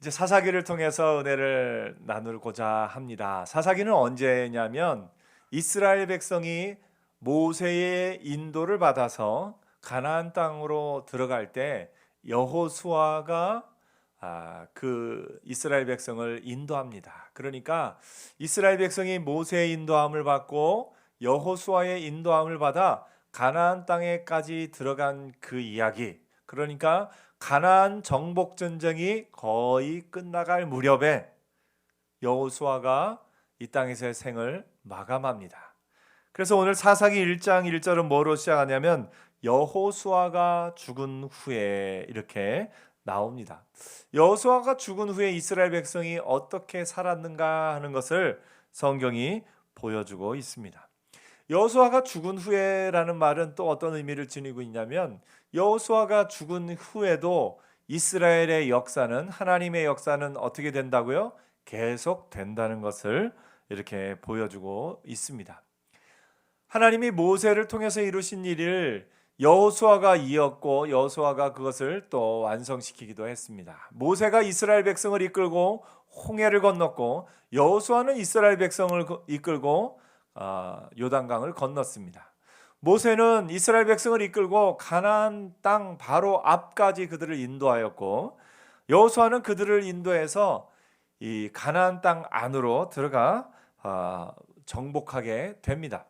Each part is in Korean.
이제 사사기를 통해서 은혜를 나누고자 합니다. 사사기는 언제냐면 이스라엘 백성이 모세의 인도를 받아서 가나안 땅으로 들어갈 때 여호수아가 그 이스라엘 백성을 인도합니다. 그러니까 이스라엘 백성이 모세의 인도함을 받고 여호수아의 인도함을 받아 가나안 땅에까지 들어간 그 이야기. 그러니까 가나안 정복 전쟁이 거의 끝나갈 무렵에 여호수아가 이 땅에서의 생을 마감합니다. 그래서 오늘 사사기 1장 1절은 뭐로 시작하냐면 여호수아가 죽은 후에 이렇게 나옵니다. 여호수아가 죽은 후에 이스라엘 백성이 어떻게 살았는가 하는 것을 성경이 보여주고 있습니다. 여호수아가 죽은 후에라는 말은 또 어떤 의미를 지니고 있냐면 여호수아가 죽은 후에도 이스라엘의 역사는 하나님의 역사는 어떻게 된다고요? 계속 된다는 것을 이렇게 보여주고 있습니다. 하나님이 모세를 통해서 이루신 일을 여호수아가 이었고 여호수아가 그것을 또 완성시키기도 했습니다. 모세가 이스라엘 백성을 이끌고 홍해를 건넜고 여호수아는 이스라엘 백성을 이끌고 요단강을 건넜습니다. 모세는 이스라엘 백성을 이끌고 가나안 땅 바로 앞까지 그들을 인도하였고 여호수아는 그들을 인도해서 이 가나안 땅 안으로 들어가 정복하게 됩니다.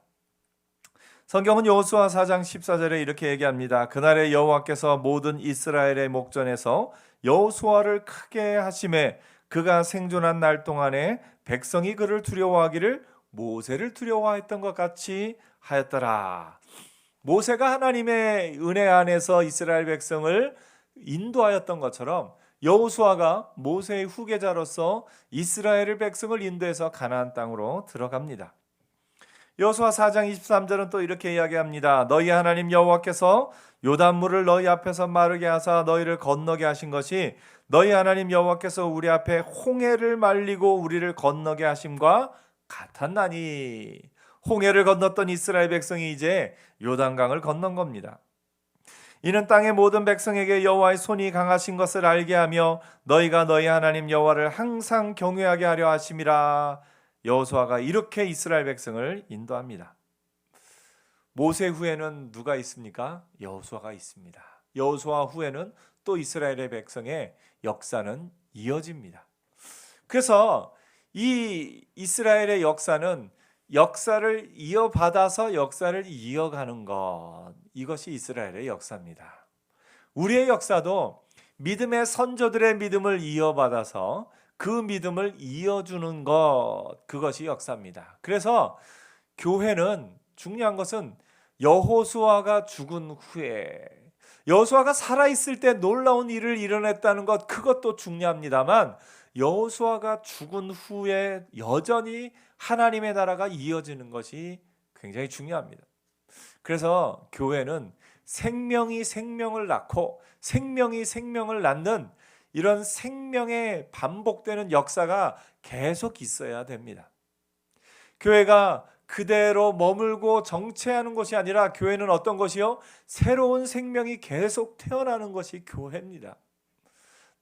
성경은 여호수아 4장 14절에 이렇게 얘기합니다. 그날에 여호와께서 모든 이스라엘의 목전에서 여호수아를 크게 하심에 그가 생존한 날 동안에 백성이 그를 두려워하기를 모세를 두려워했던 것 같이 하였더라. 모세가 하나님의 은혜 안에서 이스라엘 백성을 인도하였던 것처럼 여호수아가 모세의 후계자로서 이스라엘 백성을 인도해서 가나안 땅으로 들어갑니다. 여호수아 4장 23절은 또 이렇게 이야기합니다. 너희 하나님 여호와께서 요단물을 너희 앞에서 마르게 하사 너희를 건너게 하신 것이 너희 하나님 여호와께서 우리 앞에 홍해를 말리고 우리를 건너게 하심과 같았나니. 홍해를 건넜던 이스라엘 백성이 이제 요단강을 건넌 겁니다. 이는 땅의 모든 백성에게 여호와의 손이 강하신 것을 알게 하며 너희가 너희 하나님 여호와를 항상 경외하게 하려 하심이라. 여호수아가 이렇게 이스라엘 백성을 인도합니다. 모세 후에는 누가 있습니까? 여호수아가 있습니다. 여호수아 후에는 또 이스라엘의 백성의 역사는 이어집니다. 그래서 이 이스라엘의 역사는 역사를 이어받아서 역사를 이어가는 것, 이것이 이스라엘의 역사입니다. 우리의 역사도 믿음의 선조들의 믿음을 이어받아서 그 믿음을 이어주는 것, 그것이 역사입니다. 그래서 교회는 중요한 것은 여호수아가 죽은 후에 여호수아가 살아있을 때 놀라운 일을 이뤄냈다는 것, 그것도 중요합니다만 여호수아가 죽은 후에 여전히 하나님의 나라가 이어지는 것이 굉장히 중요합니다. 그래서 교회는 생명이 생명을 낳고 생명이 생명을 낳는 이런 생명의 반복되는 역사가 계속 있어야 됩니다. 교회가 그대로 머물고 정체하는 것이 아니라 교회는 어떤 것이요? 새로운 생명이 계속 태어나는 것이 교회입니다.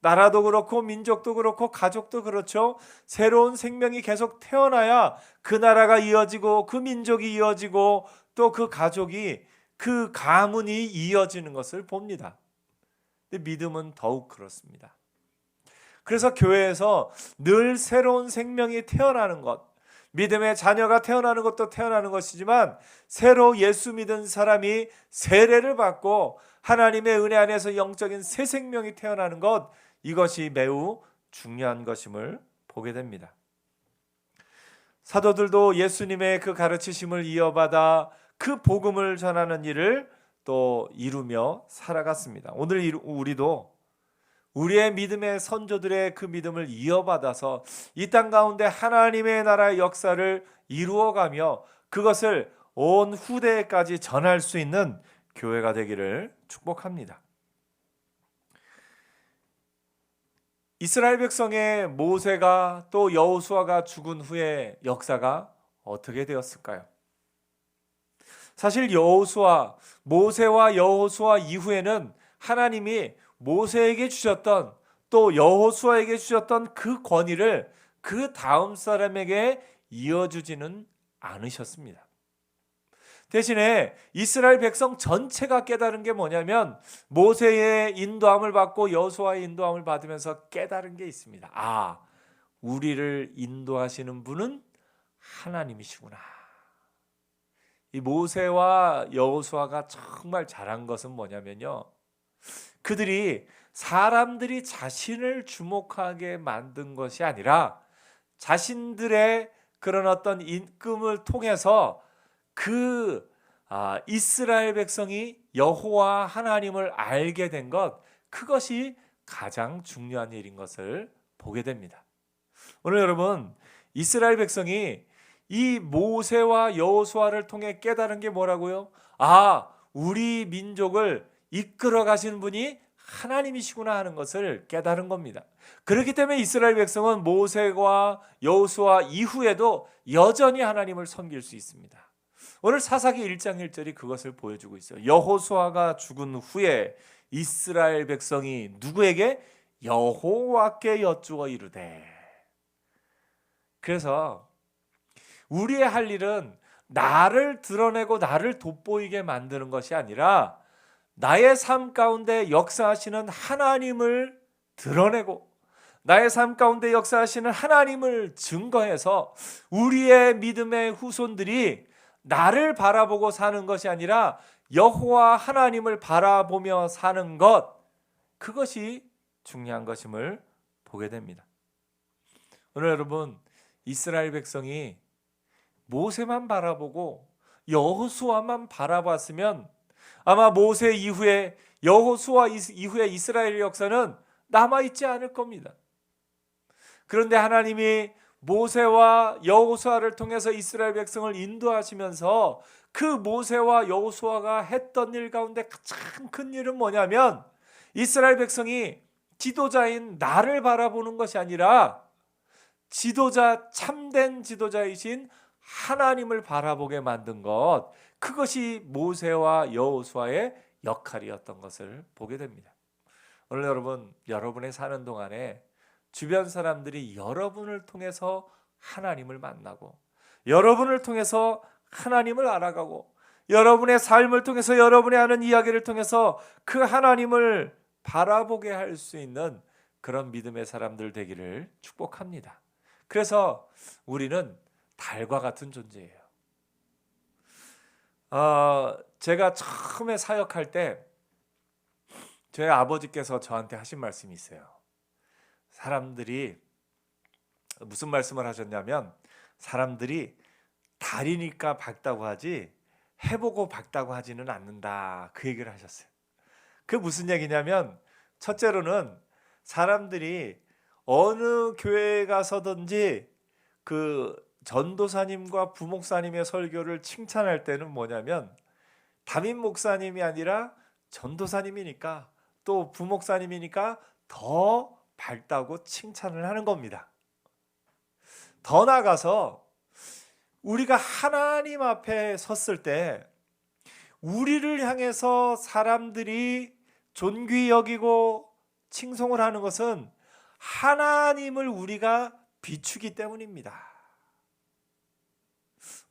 나라도 그렇고 민족도 그렇고 가족도 그렇죠. 새로운 생명이 계속 태어나야 그 나라가 이어지고 그 민족이 이어지고 또 그 가족이 그 가문이 이어지는 것을 봅니다. 근데 믿음은 더욱 그렇습니다. 그래서 교회에서 늘 새로운 생명이 태어나는 것, 믿음의 자녀가 태어나는 것도 태어나는 것이지만 새로 예수 믿은 사람이 세례를 받고 하나님의 은혜 안에서 영적인 새 생명이 태어나는 것, 이것이 매우 중요한 것임을 보게 됩니다. 사도들도 예수님의 그 가르치심을 이어받아 그 복음을 전하는 일을 또 이루며 살아갔습니다. 오늘 우리도 우리의 믿음의 선조들의 그 믿음을 이어받아서 이 땅 가운데 하나님의 나라의 역사를 이루어가며 그것을 온 후대까지 전할 수 있는 교회가 되기를 축복합니다. 이스라엘 백성의 모세가 또 여호수아가 죽은 후에 역사가 어떻게 되었을까요? 사실 모세와 여호수아 이후에는 하나님이 모세에게 주셨던 또 여호수아에게 주셨던 그 권위를 그 다음 사람에게 이어주지는 않으셨습니다. 대신에 이스라엘 백성 전체가 깨달은 게 뭐냐면 모세의 인도함을 받고 여호수아의 인도함을 받으면서 깨달은 게 있습니다. 아, 우리를 인도하시는 분은 하나님이시구나. 이 모세와 여호수아가 정말 잘한 것은 뭐냐면요, 그들이 사람들이 자신을 주목하게 만든 것이 아니라 자신들의 그런 어떤 인품을 통해서 그 이스라엘 백성이 여호와 하나님을 알게 된 것, 그것이 가장 중요한 일인 것을 보게 됩니다. 오늘 여러분, 이스라엘 백성이 이 모세와 여호수아를 통해 깨달은 게 뭐라고요? 아, 우리 민족을 이끌어 가시는 분이 하나님이시구나 하는 것을 깨달은 겁니다. 그렇기 때문에 이스라엘 백성은 모세와 여호수아 이후에도 여전히 하나님을 섬길 수 있습니다. 오늘 사사기 1장 1절이 그것을 보여주고 있어요. 여호수아가 죽은 후에 이스라엘 백성이 누구에게? 여호와께 여쭈어 이르되. 그래서 우리의 할 일은 나를 드러내고 나를 돋보이게 만드는 것이 아니라 나의 삶 가운데 역사하시는 하나님을 드러내고 나의 삶 가운데 역사하시는 하나님을 증거해서 우리의 믿음의 후손들이 나를 바라보고 사는 것이 아니라 여호와 하나님을 바라보며 사는 것, 그것이 중요한 것임을 보게 됩니다. 오늘 여러분, 이스라엘 백성이 모세만 바라보고 여호수아만 바라봤으면 아마 모세 이후에 여호수아 이후에 이스라엘의 역사는 남아있지 않을 겁니다. 그런데 하나님이 모세와 여호수아를 통해서 이스라엘 백성을 인도하시면서 그 모세와 여호수아가 했던 일 가운데 가장 큰 일은 뭐냐면 이스라엘 백성이 지도자인 나를 바라보는 것이 아니라 지도자, 참된 지도자이신 하나님을 바라보게 만든 것, 그것이 모세와 여호수아의 역할이었던 것을 보게 됩니다. 오늘 여러분, 여러분의 사는 동안에 주변 사람들이 여러분을 통해서 하나님을 만나고 여러분을 통해서 하나님을 알아가고 여러분의 삶을 통해서 여러분의 하는 이야기를 통해서 그 하나님을 바라보게 할 수 있는 그런 믿음의 사람들 되기를 축복합니다. 그래서 우리는 달과 같은 존재예요. 제가 처음에 사역할 때 저희 아버지께서 저한테 하신 말씀이 있어요. 사람들이 무슨 말씀을 하셨냐면 사람들이 달이니까 밝다고 하지 해보고 밝다고 하지는 않는다, 그 얘기를 하셨어요. 그게 무슨 얘기냐면 첫째로는 사람들이 어느 교회에 가서든지 그 전도사님과 부목사님의 설교를 칭찬할 때는 뭐냐면 담임 목사님이 아니라 전도사님이니까 또 부목사님이니까 더 밝다고 칭찬을 하는 겁니다. 더 나아가서 우리가 하나님 앞에 섰을 때 우리를 향해서 사람들이 존귀 여기고 칭송을 하는 것은 하나님을 우리가 비추기 때문입니다.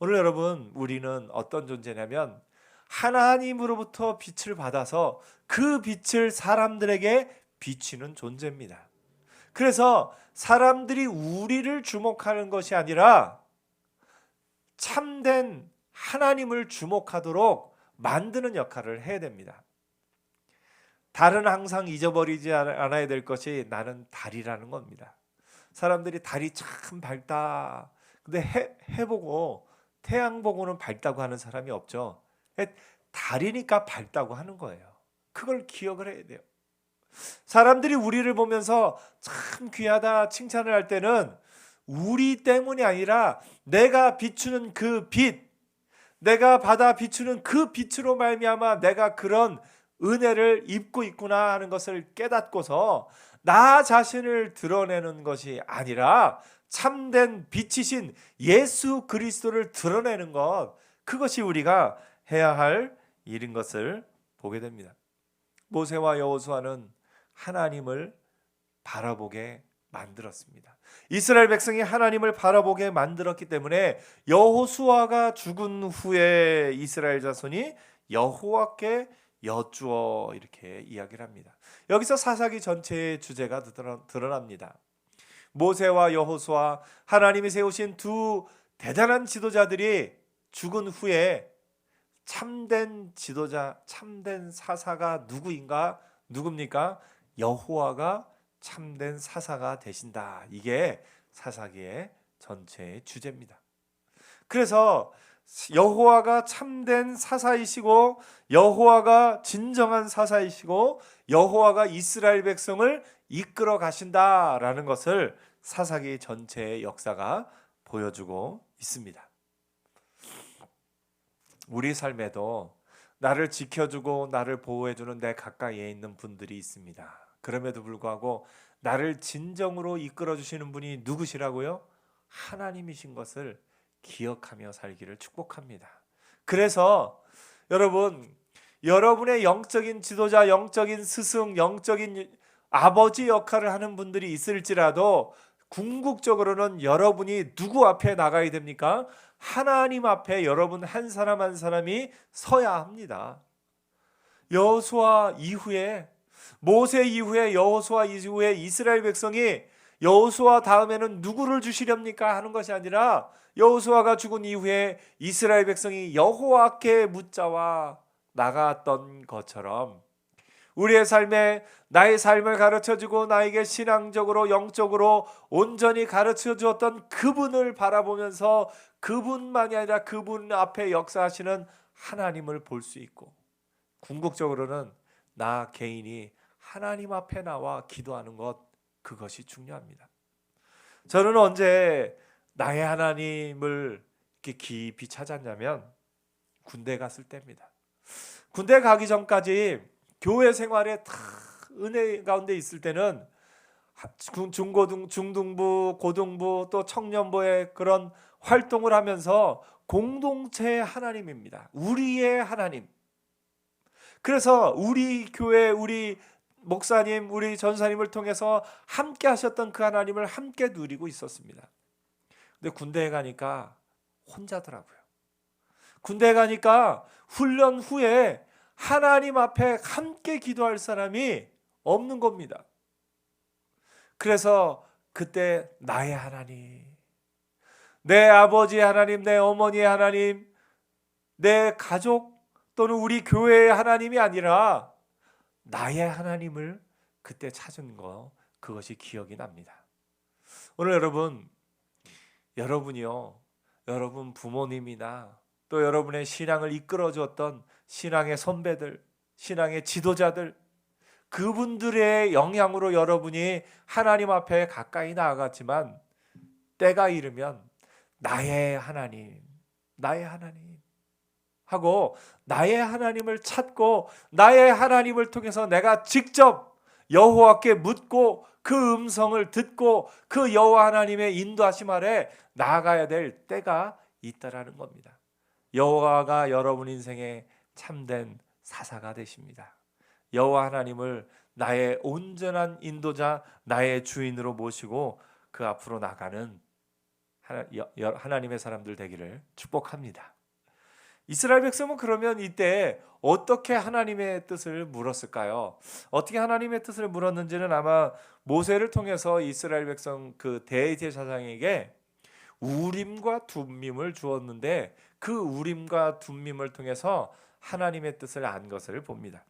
오늘 여러분, 우리는 어떤 존재냐면 하나님으로부터 빛을 받아서 그 빛을 사람들에게 비추는 존재입니다. 그래서 사람들이 우리를 주목하는 것이 아니라 참된 하나님을 주목하도록 만드는 역할을 해야 됩니다. 달은 항상 잊어버리지 않아야 될 것이 나는 달이라는 겁니다. 사람들이 달이 참 밝다. 근데 해보고 태양 보고는 밝다고 하는 사람이 없죠. 달이니까 밝다고 하는 거예요. 그걸 기억을 해야 돼요. 사람들이 우리를 보면서 참 귀하다 칭찬을 할 때는 우리 때문이 아니라 내가 비추는 그 빛, 내가 받아 비추는 그 빛으로 말미암아 내가 그런 은혜를 입고 있구나 하는 것을 깨닫고서 나 자신을 드러내는 것이 아니라 참된 빛이신 예수 그리스도를 드러내는 것, 그것이 우리가 해야 할 일인 것을 보게 됩니다. 모세와 여호수아는 하나님을 바라보게 만들었습니다. 이스라엘 백성이 하나님을 바라보게 만들었기 때문에 여호수아가 죽은 후에 이스라엘 자손이 여호와께 여쭈어 이렇게 이야기를 합니다. 여기서 사사기 전체의 주제가 드러납니다. 모세와 여호수아, 하나님이 세우신 두 대단한 지도자들이 죽은 후에 참된 지도자, 참된 사사가 누굽니까? 여호와가 참된 사사가 되신다. 이게 사사기의 전체의 주제입니다. 그래서 여호와가 참된 사사이시고, 여호와가 진정한 사사이시고, 여호와가 이스라엘 백성을 이끌어 가신다라는 것을 사사기 전체의 역사가 보여주고 있습니다. 우리 삶에도 나를 지켜주고 나를 보호해주는 내 가까이에 있는 분들이 있습니다. 그럼에도 불구하고 나를 진정으로 이끌어 주시는 분이 누구시라고요? 하나님이신 것을 기억하며 살기를 축복합니다. 그래서 여러분의 영적인 지도자, 영적인 스승, 영적인 아버지 역할을 하는 분들이 있을지라도 궁극적으로는 여러분이 누구 앞에 나가야 됩니까? 하나님 앞에 여러분 한 사람 한 사람이 서야 합니다. 여호수아 이후에, 모세 이후에, 여호수아 이후에 이스라엘 백성이 여호수아 다음에는 누구를 주시렵니까 하는 것이 아니라, 여호수아가 죽은 이후에 이스라엘 백성이 여호와께 묻자와 나갔던 것처럼 우리의 삶에 나의 삶을 가르쳐주고 나에게 신앙적으로 영적으로 온전히 가르쳐 주었던 그분을 바라보면서 그분만이 아니라 그분 앞에 역사하시는 하나님을 볼 수 있고, 궁극적으로는 나 개인이 하나님 앞에 나와 기도하는 것, 그것이 중요합니다. 저는 언제 나의 하나님을 이렇게 깊이 찾았냐면 군대 갔을 때입니다. 군대 가기 전까지 교회 생활에 다 은혜 가운데 있을 때는 중등부, 고등부 또 청년부의 그런 활동을 하면서 공동체의 하나님입니다. 우리의 하나님. 그래서 우리 교회, 우리 목사님, 우리 전사님을 통해서 함께 하셨던 그 하나님을 함께 누리고 있었습니다. 근데 군대에 가니까 혼자더라고요. 군대에 가니까 훈련 후에 하나님 앞에 함께 기도할 사람이 없는 겁니다. 그래서 그때 나의 하나님, 내 아버지의 하나님, 내 어머니의 하나님, 내 가족 또는 우리 교회의 하나님이 아니라 나의 하나님을 그때 찾은 거, 그것이 기억이 납니다. 오늘 여러분이요, 여러분 부모님이나 또 여러분의 신앙을 이끌어 주었던 신앙의 선배들, 신앙의 지도자들, 그분들의 영향으로 여러분이 하나님 앞에 가까이 나아갔지만 때가 이르면 나의 하나님 하고 나의 하나님을 찾고 나의 하나님을 통해서 내가 직접 여호와께 묻고 그 음성을 듣고 그 여호와 하나님의 인도하심 아래 나아가야 될 때가 있다라는 겁니다. 여호와가 여러분 인생의 참된 사사가 되십니다. 여호와 하나님을 나의 온전한 인도자, 나의 주인으로 모시고 그 앞으로 나가는 하나님의 사람들 되기를 축복합니다. 이스라엘 백성은 그러면 이때 어떻게 하나님의 뜻을 물었을까요? 어떻게 하나님의 뜻을 물었는지는 아마 모세를 통해서 이스라엘 백성 그 대제사장에게 우림과 둠밈을 주었는데, 그 우림과 둠밈을 통해서 하나님의 뜻을 안 것을 봅니다.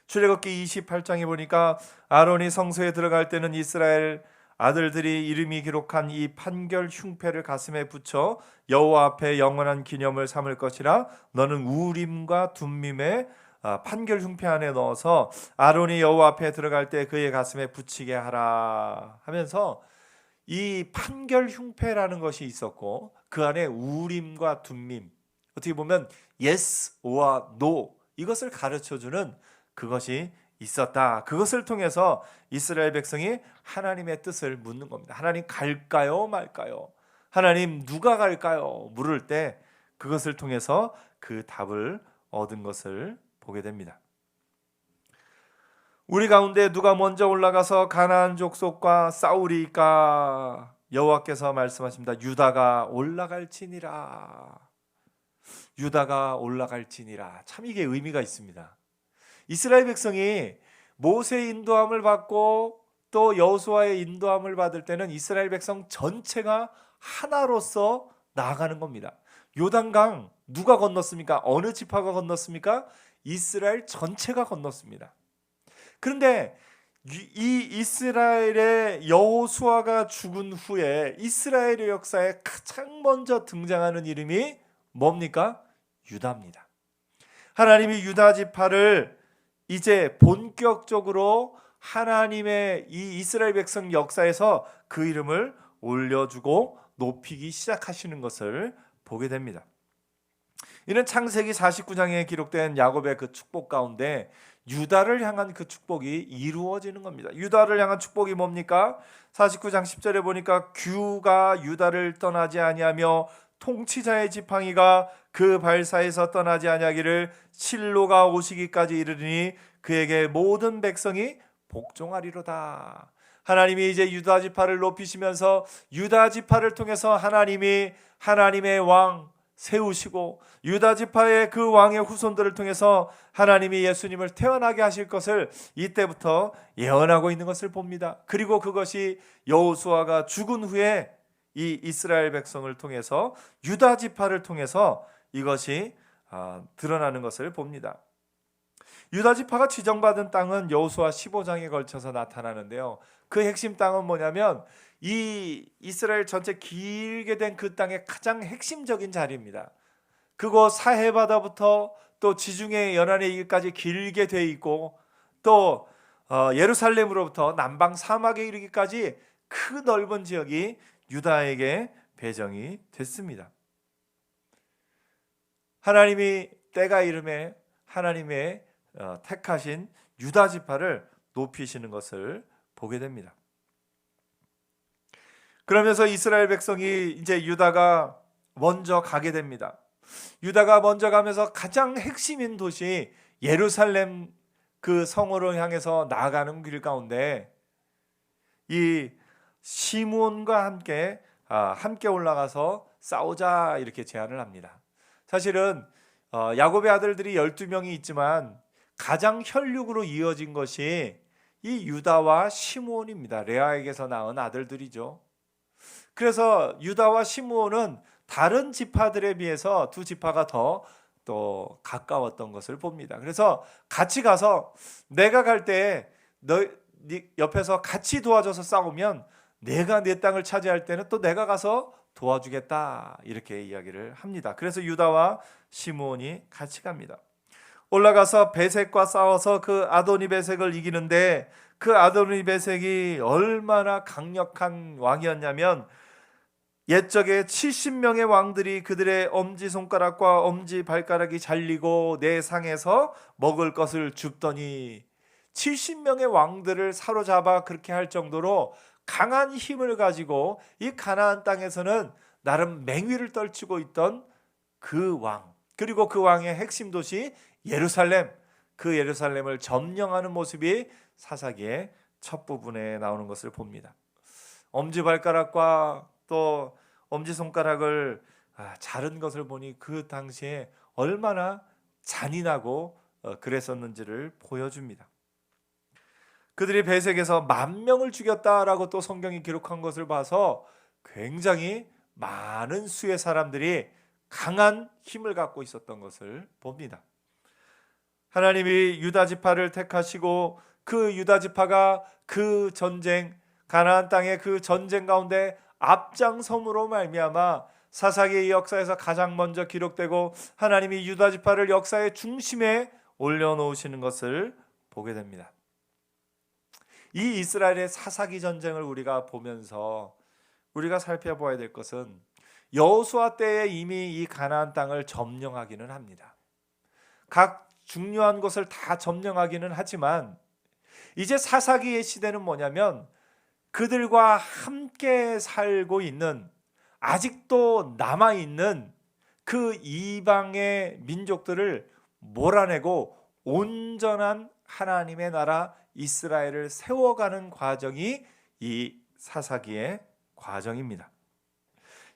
출애굽기 28장에 보니까 아론이 성소에 들어갈 때는 이스라엘 아들들이 이름이 기록한 이 판결 흉패를 가슴에 붙여 여호와 앞에 영원한 기념을 삼을 것이라. 너는 우림과 둠밈의 판결 흉패 안에 넣어서 아론이 여호와 앞에 들어갈 때 그의 가슴에 붙이게 하라 하면서, 이 판결 흉패라는 것이 있었고 그 안에 우림과 둠밈, 어떻게 보면 yes or no, 이것을 가르쳐주는 그것이 있었다. 그것을 통해서 이스라엘 백성이 하나님의 뜻을 묻는 겁니다. 하나님 갈까요 말까요? 하나님 누가 갈까요? 물을 때 그것을 통해서 그 답을 얻은 것을 보게 됩니다. 우리 가운데 누가 먼저 올라가서 가나안 족속과 싸우리까? 여호와께서 말씀하십니다. 유다가 올라갈지니라. 유다가 올라갈지니라. 참 이게 의미가 있습니다. 이스라엘 백성이 모세의 인도함을 받고 또 여호수아의 인도함을 받을 때는 이스라엘 백성 전체가 하나로서 나아가는 겁니다. 요단강 누가 건넜습니까? 어느 지파가 건넜습니까? 이스라엘 전체가 건넜습니다. 그런데 이 이스라엘의 여호수아가 죽은 후에 이스라엘의 역사에 가장 먼저 등장하는 이름이 뭡니까? 유다입니다. 하나님이 유다 지파를 이제 본격적으로 하나님의 이 이스라엘 백성 역사에서 그 이름을 올려주고 높이기 시작하시는 것을 보게 됩니다. 이는 창세기 49장에 기록된 야곱의 그 축복 가운데 유다를 향한 그 축복이 이루어지는 겁니다. 유다를 향한 축복이 뭡니까? 49장 10절에 보니까 규가 유다를 떠나지 아니하며 통치자의 지팡이가 그 발사에서 떠나지 아니하기를 실로가 오시기까지 이르리니 그에게 모든 백성이 복종하리로다. 하나님이 이제 유다 지파를 높이시면서 유다 지파를 통해서 하나님이 하나님의 왕 세우시고 유다 지파의 그 왕의 후손들을 통해서 하나님이 예수님을 태어나게 하실 것을 이때부터 예언하고 있는 것을 봅니다. 그리고 그것이 여호수아가 죽은 후에 이 이스라엘 백성을 통해서 유다 지파를 통해서 이것이 드러나는 것을 봅니다. 유다 지파가 지정받은 땅은 여호수아 15장에 걸쳐서 나타나는데요. 그 핵심 땅은 뭐냐면 이 이스라엘 전체 길게 된 그 땅의 가장 핵심적인 자리입니다. 그곳 사해바다부터 또 지중해 연안의 이까지 길게 돼 있고 또 예루살렘으로부터 남방 사막에 이르기까지 그 넓은 지역이 유다에게 배정이 됐습니다. 하나님이 때가 이름에 하나님의 택하신 유다 지파를 높이시는 것을 보게 됩니다. 그러면서 이스라엘 백성이 이제 유다가 먼저 가게 됩니다. 유다가 먼저 가면서 가장 핵심인 도시 예루살렘 그 성으로 향해서 나아가는 길 가운데 이 시므온과 함께 올라가서 싸우자 이렇게 제안을 합니다. 사실은 야곱의 아들들이 12명이 있지만 가장 혈육으로 이어진 것이 이 유다와 시므온입니다. 레아에게서 낳은 아들들이죠. 그래서 유다와 시므온은 다른 지파들에 비해서 두 지파가 더 또 가까웠던 것을 봅니다. 그래서 같이 가서 내가 갈 때 너 옆에서 같이 도와줘서 싸우면 내가 내 땅을 차지할 때는 또 내가 가서 도와주겠다 이렇게 이야기를 합니다. 그래서 유다와 시므온이 같이 갑니다. 올라가서 베색과 싸워서 그 아도니 베색을 이기는데 그 아도니 베색이 얼마나 강력한 왕이었냐면 옛적에 70명의 왕들이 그들의 엄지손가락과 엄지발가락이 잘리고 내 상에서 먹을 것을 줍더니 70명의 왕들을 사로잡아 그렇게 할 정도로 강한 힘을 가지고 이 가나안 땅에서는 나름 맹위를 떨치고 있던 그 왕, 그리고 그 왕의 핵심 도시 예루살렘, 그 예루살렘을 점령하는 모습이 사사기의 첫 부분에 나오는 것을 봅니다. 엄지발가락과 또 엄지손가락을 자른 것을 보니 그 당시에 얼마나 잔인하고 그랬었는지를 보여줍니다. 그들이 베색에서 10,000명을 죽였다라고 또 성경이 기록한 것을 봐서 굉장히 많은 수의 사람들이 강한 힘을 갖고 있었던 것을 봅니다. 하나님이 유다 지파를 택하시고 그 유다 지파가 그 전쟁, 가나안 땅의 그 전쟁 가운데 앞장섬으로 말미암아 사사기의 역사에서 가장 먼저 기록되고 하나님이 유다 지파를 역사의 중심에 올려놓으시는 것을 보게 됩니다. 이 이스라엘의 사사기 전쟁을 우리가 보면서 우리가 살펴봐야 될 것은 여호수아 때에 이미 이 가나안 땅을 점령하기는 합니다. 각 중요한 곳을 다 점령하기는 하지만 이제 사사기의 시대는 뭐냐면 그들과 함께 살고 있는 아직도 남아있는 그 이방의 민족들을 몰아내고 온전한 하나님의 나라 이스라엘을 세워가는 과정이 이 사사기의 과정입니다.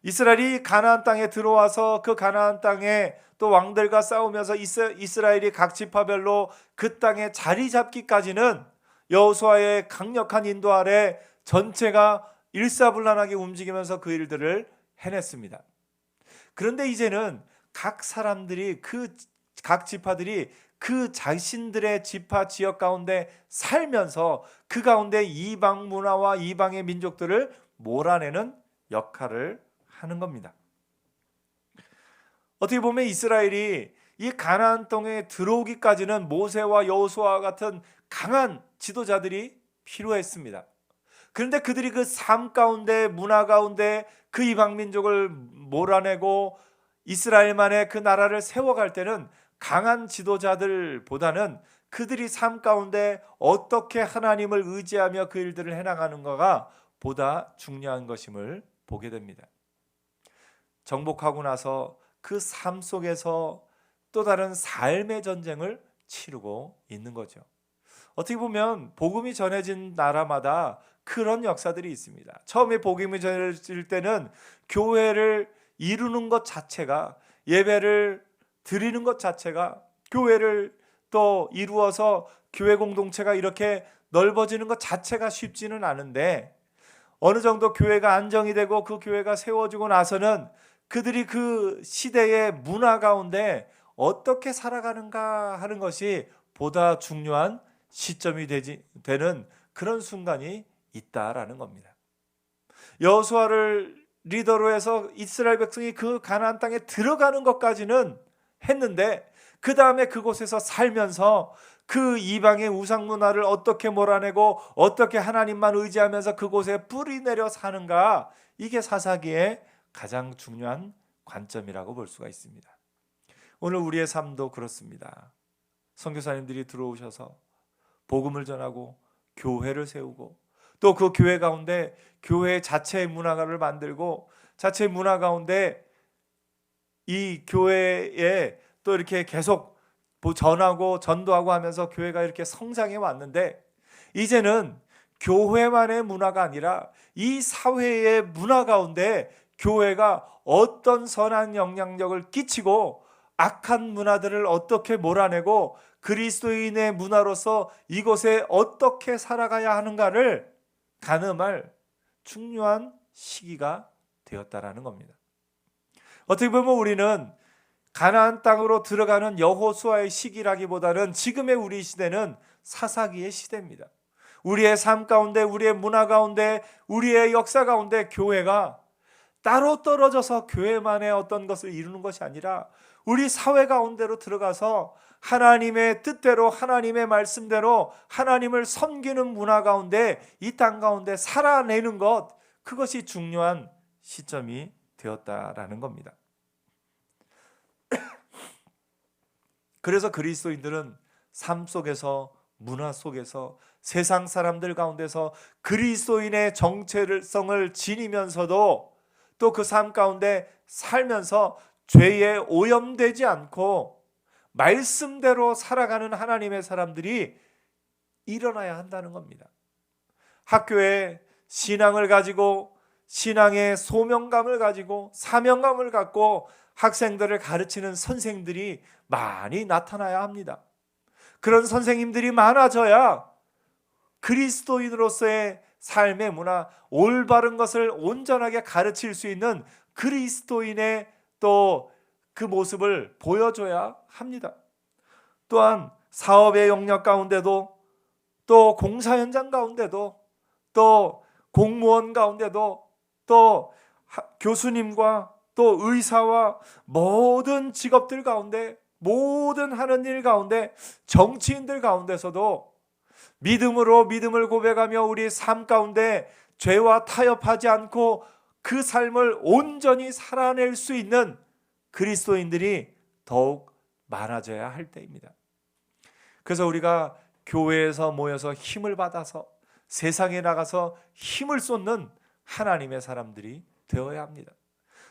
이스라엘이 가나안 땅에 들어와서 그 가나안 땅에 또 왕들과 싸우면서 이스라엘이 각 지파별로 그 땅에 자리 잡기까지는 여호수아의 강력한 인도 아래 전체가 일사불란하게 움직이면서 그 일들을 해냈습니다. 그런데 이제는 각 사람들이 각 지파들이 그 자신들의 지파 지역 가운데 살면서 그 가운데 이방 문화와 이방의 민족들을 몰아내는 역할을 하는 겁니다. 어떻게 보면 이스라엘이 이 가나안 땅에 들어오기까지는 모세와 여호수아와 같은 강한 지도자들이 필요했습니다. 그런데 그들이 그 삶 가운데, 문화 가운데 그 이방 민족을 몰아내고 이스라엘만의 그 나라를 세워갈 때는 강한 지도자들보다는 그들이 삶 가운데 어떻게 하나님을 의지하며 그 일들을 해나가는가가 보다 중요한 것임을 보게 됩니다. 정복하고 나서 그 삶 속에서 또 다른 삶의 전쟁을 치르고 있는 거죠. 어떻게 보면 복음이 전해진 나라마다 그런 역사들이 있습니다. 처음에 복음이 전해질 때는 교회를 이루는 것 자체가, 예배를 드리는 것 자체가, 교회를 또 이루어서 교회 공동체가 이렇게 넓어지는 것 자체가 쉽지는 않은데, 어느 정도 교회가 안정이 되고 그 교회가 세워지고 나서는 그들이 그 시대의 문화 가운데 어떻게 살아가는가 하는 것이 보다 중요한 시점이 되는 그런 순간이 있다라는 겁니다. 여호수아를 리더로 해서 이스라엘 백성이 그 가나안 땅에 들어가는 것까지는 했는데, 그 다음에 그곳에서 살면서 그 이방의 우상 문화를 어떻게 몰아내고 어떻게 하나님만 의지하면서 그곳에 뿌리 내려 사는가, 이게 사사기의 가장 중요한 관점이라고 볼 수가 있습니다. 오늘 우리의 삶도 그렇습니다. 선교사님들이 들어오셔서 복음을 전하고 교회를 세우고 또 그 교회 가운데 교회 자체의 문화를 만들고 자체의 문화 가운데 이 교회에 또 이렇게 계속 전하고 전도하고 하면서 교회가 이렇게 성장해 왔는데, 이제는 교회만의 문화가 아니라 이 사회의 문화 가운데 교회가 어떤 선한 영향력을 끼치고 악한 문화들을 어떻게 몰아내고 그리스도인의 문화로서 이곳에 어떻게 살아가야 하는가를 가늠할 중요한 시기가 되었다라는 겁니다. 어떻게 보면 우리는 가나안 땅으로 들어가는 여호수아의 시기라기보다는 지금의 우리 시대는 사사기의 시대입니다. 우리의 삶 가운데, 우리의 문화 가운데, 우리의 역사 가운데 교회가 따로 떨어져서 교회만의 어떤 것을 이루는 것이 아니라 우리 사회 가운데로 들어가서 하나님의 뜻대로, 하나님의 말씀대로 하나님을 섬기는 문화 가운데, 이 땅 가운데 살아내는 것, 그것이 중요한 시점이 되었다라는 겁니다. 그래서 그리스도인들은 삶 속에서, 문화 속에서, 세상 사람들 가운데서 그리스도인의 정체성을 지니면서도 또 그 삶 가운데 살면서 죄에 오염되지 않고 말씀대로 살아가는 하나님의 사람들이 일어나야 한다는 겁니다. 학교에 신앙을 가지고, 신앙의 소명감을 가지고, 사명감을 갖고 학생들을 가르치는 선생들이 많이 나타나야 합니다. 그런 선생님들이 많아져야 그리스도인으로서의 삶의 문화, 올바른 것을 온전하게 가르칠 수 있는 그리스도인의 또 그 모습을 보여줘야 합니다. 또한 사업의 영역 가운데도, 또 공사 현장 가운데도, 또 공무원 가운데도, 또 교수님과 또 의사와 모든 직업들 가운데, 모든 하는 일 가운데, 정치인들 가운데서도 믿음으로 믿음을 고백하며 우리 삶 가운데 죄와 타협하지 않고 그 삶을 온전히 살아낼 수 있는 그리스도인들이 더욱 많아져야 할 때입니다. 그래서 우리가 교회에서 모여서 힘을 받아서 세상에 나가서 힘을 쏟는 하나님의 사람들이 되어야 합니다.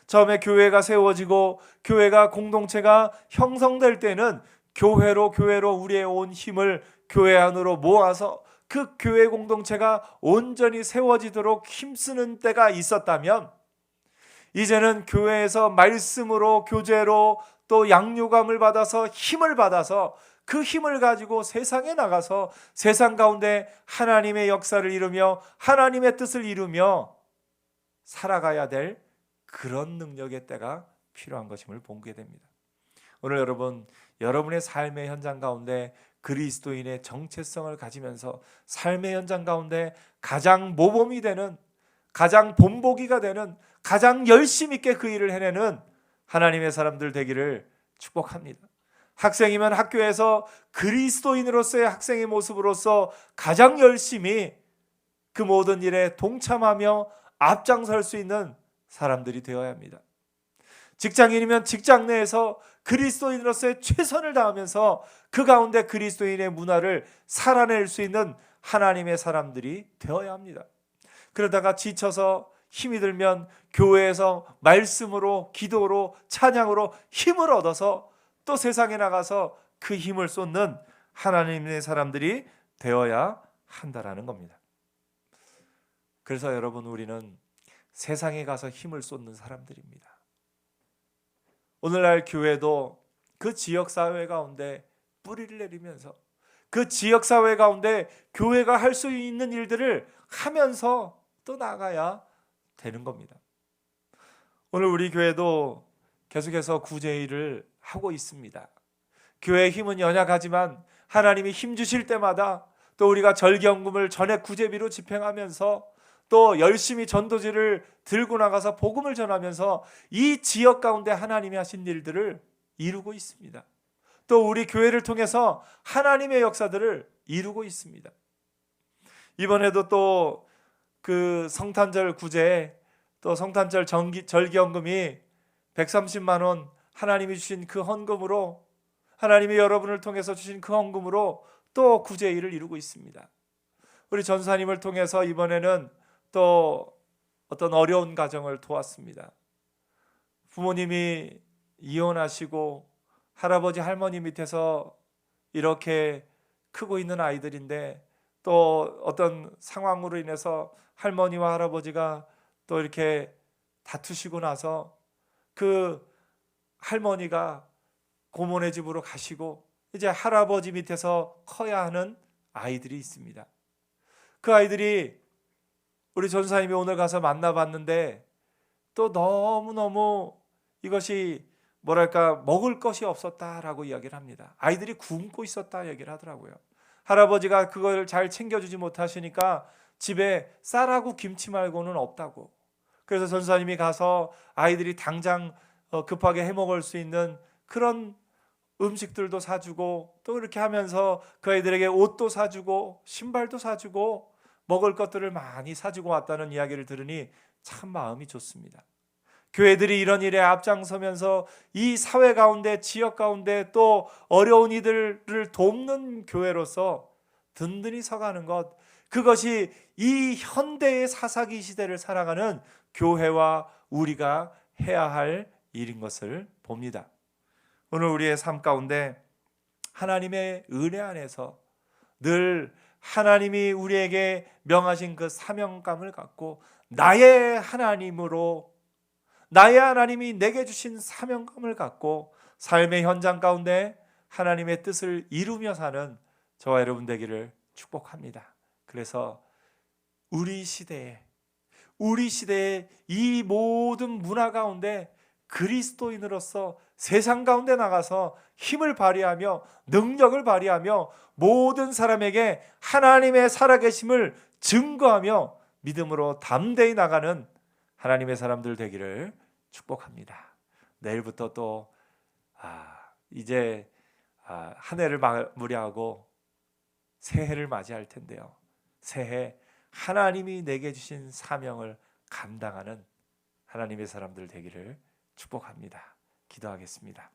처음에 교회가 세워지고 교회가 공동체가 형성될 때는 교회로 우리의 온 힘을 교회 안으로 모아서 그 교회 공동체가 온전히 세워지도록 힘쓰는 때가 있었다면, 이제는 교회에서 말씀으로, 교제로, 또 양육감을 받아서 힘을 받아서 그 힘을 가지고 세상에 나가서 세상 가운데 하나님의 역사를 이루며 하나님의 뜻을 이루며 살아가야 될 그런 능력의 때가 필요한 것임을 보게 됩니다. 오늘 여러분의 삶의 현장 가운데 그리스도인의 정체성을 가지면서 삶의 현장 가운데 가장 모범이 되는, 가장 본보기가 되는, 가장 열심 있게 그 일을 해내는 하나님의 사람들 되기를 축복합니다. 학생이면 학교에서 그리스도인으로서의 학생의 모습으로서 가장 열심히 그 모든 일에 동참하며 앞장설 수 있는 사람들이 되어야 합니다. 직장인이면 직장 내에서 그리스도인으로서의 최선을 다하면서 그 가운데 그리스도인의 문화를 살아낼 수 있는 하나님의 사람들이 되어야 합니다. 그러다가 지쳐서 힘이 들면 교회에서 말씀으로, 기도로, 찬양으로 힘을 얻어서 또 세상에 나가서 그 힘을 쏟는 하나님의 사람들이 되어야 한다라는 겁니다. 그래서 여러분, 우리는 세상에 가서 힘을 쏟는 사람들입니다. 오늘날 교회도 그 지역사회 가운데 뿌리를 내리면서 그 지역사회 가운데 교회가 할 수 있는 일들을 하면서 또 나가야 되는 겁니다. 오늘 우리 교회도 계속해서 구제일을 하고 있습니다. 교회의 힘은 연약하지만 하나님이 힘 주실 때마다 또 우리가 절기연금을 전액 구제비로 집행하면서 또 열심히 전도지를 들고 나가서 복음을 전하면서 이 지역 가운데 하나님이 하신 일들을 이루고 있습니다. 또 우리 교회를 통해서 하나님의 역사들을 이루고 있습니다. 이번에도 또 그 성탄절 구제, 또 성탄절 절기연금이 130만 원 하나님이 주신 그 헌금으로, 하나님이 여러분을 통해서 주신 그 헌금으로 또 구제일을 이루고 있습니다. 우리 전사님을 통해서 이번에는 또 어떤 어려운 가정을 도왔습니다. 부모님이 이혼하시고 할아버지 할머니 밑에서 이렇게 크고 있는 아이들인데, 또 어떤 상황으로 인해서 할머니와 할아버지가 또 이렇게 다투시고 나서 그 할머니가 고모네 집으로 가시고 이제 할아버지 밑에서 커야 하는 아이들이 있습니다. 그 아이들이 우리 전사님이 오늘 가서 만나봤는데 또 너무너무 이것이 먹을 것이 없었다라고 이야기를 합니다. 아이들이 굶고 있었다 얘기를 하더라고요. 할아버지가 그걸 잘 챙겨주지 못하시니까 집에 쌀하고 김치 말고는 없다고. 그래서 전사님이 가서 아이들이 당장 급하게 해먹을 수 있는 그런 음식들도 사주고, 또 이렇게 하면서 그 아이들에게 옷도 사주고 신발도 사주고 먹을 것들을 많이 사주고 왔다는 이야기를 들으니 참 마음이 좋습니다. 교회들이 이런 일에 앞장서면서 이 사회 가운데, 지역 가운데 또 어려운 이들을 돕는 교회로서 든든히 서가는 것, 그것이 이 현대의 사사기 시대를 살아가는 교회와 우리가 해야 할 일인 것을 봅니다. 오늘 우리의 삶 가운데 하나님의 은혜 안에서 늘 하나님이 우리에게 명하신 그 사명감을 갖고 나의 하나님이 내게 주신 사명감을 갖고 삶의 현장 가운데 하나님의 뜻을 이루며 사는 저와 여러분 되기를 축복합니다. 그래서 우리 시대에 이 모든 문화 가운데 그리스도인으로서 세상 가운데 나가서 힘을 발휘하며 능력을 발휘하며 모든 사람에게 하나님의 살아계심을 증거하며 믿음으로 담대히 나가는 하나님의 사람들 되기를 축복합니다. 내일부터 또 이제 한 해를 마무리하고 새해를 맞이할 텐데요. 새해 하나님이 내게 주신 사명을 감당하는 하나님의 사람들 되기를 축복합니다. 기도하겠습니다.